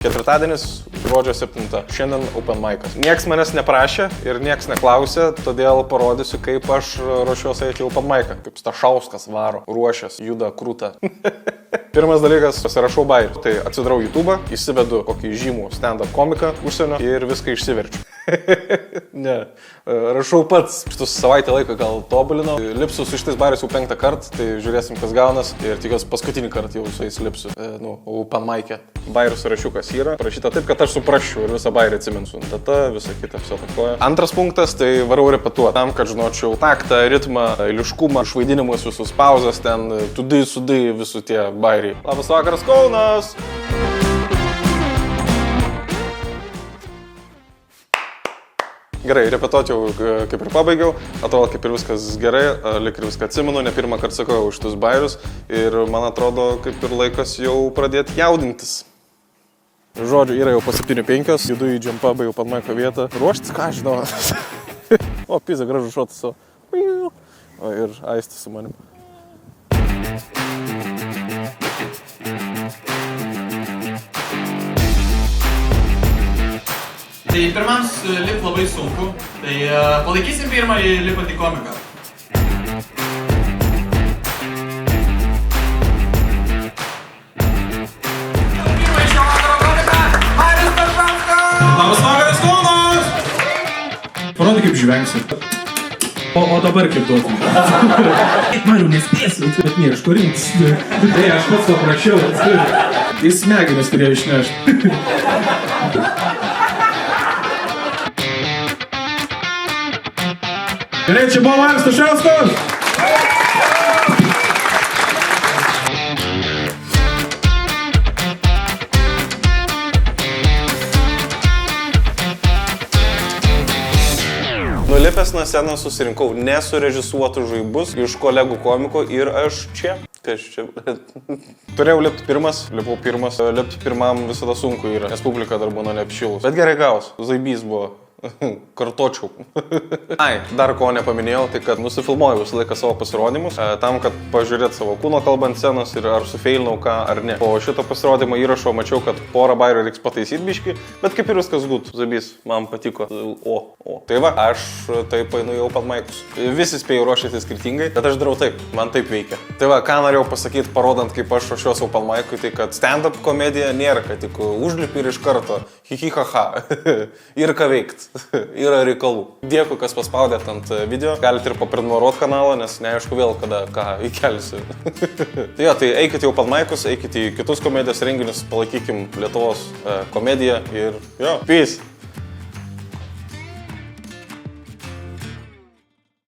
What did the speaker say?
Ketvirtadienis, gruodžio 7. Šiandien open mic'as. Niekas manęs neprašė ir niekas neklausė, todėl parodysiu, kaip aš ruošiuosi eiti open mic'ą. Kaip Stašauskas varo, ruošias, juda krūta. Pirmas dalykas, pasirašau bairį. Tai atsidarau YouTube, įsivedu kokį žymų stand-up komiką užsienio ir viską išsiverčiu. Ne, rašau pats. Šitus savaitę laiką gal tobulinau. Lipsiu su šitais bairiais jau 5. kartą, tai žiūrėsim, kas gaunas. Ir tikiuosi paskutinį kartą jau su jais lipsiu. Open mic'e. Bairių sąrašiukas yra. Parašyta taip, kad aš suprasčiau ir visą bairį atsiminsiu. Data, visa kita, viso takoja. Antras punktas, tai varau repetuoti. Tam, kad žinočiau taktą, ritmą, eiliškumą, išvaidinimus, visus pauzes, ten tudai, sudai, visų tie bairiai. Labas vakaras, Kaunas! Gerai, repetuoti jau kaip ir pabaigiau, atrodo kaip ir viskas gerai, lik ir viską atsimenu, ne pirmą kartą sakau už šitus bairius ir man atrodo kaip ir laikas jau pradėti jaudintis. Žodžiu, yra jau po 7:05, judu į džempabą jau pat maiko vietą. Ruoštis, ką žinau. O, pizza, gražu šotas savo. O, ir Aistis su manim. Tai pirmams lip labai sunku, tai palaikysim pirmąjį lipantį komiką. Pirmąjį šio vakaro komiką, Marius Stašauskas! Labas vakaras, Kaunas! Parodyk, kaip žvengsi. O dabar kaip duotum. Mariu, nespėsiu. Bet ne, iš ko rinktis. Tai aš pats to prašiau. Jis smegenis turėjo išnešti. Gerai, čia buvo Marius Stašauskas! Nulipęs nuo scenos susirinkau nesurežisuotus žaibus iš kolegų komiko ir aš čia. Kas čia? Turėjau lipti pirmas, lipau pirmas. Lipti pirmam visada sunku yra, nes publika dar būna neapšilus. Bet gerai gaus, zaibys buvo. Kartočiau. Ai, dar ko nepaminėjau, tai kad nusifilmuoju visą laiką savo pasirodymus, tam, kad pažiūrėt savo kūno kalbą ant scenos ir ar sufeilinau ką ar ne. Po šito pasirodymo įrašo mačiau, kad porą bairių reiks pataisyti biškį, bet kaip ir viskas gut, zabys, man patiko. Tai va, aš taip einu į open mic'us. Visi spėjau ruošėti skirtingai, bet aš darau taip, man taip veikia. Tai va, ką norėjau pasakyti, parodant, kaip aš ruošiuosi open mic'ui, tai kad stand-up komedija nėra, kad tik užlipi ir iš karto hihihaha ir ką veikt. Yra reikalų. Dėkui, kas paspaudėt ant video. Galite ir paprenumeruoti kanalą, nes neaišku vėl, kada ką įkelsiu. Tai jo, tai eikite į open mic'us, eikite į kitus komedijos renginius, palaikykim Lietuvos komediją ir jo, peace!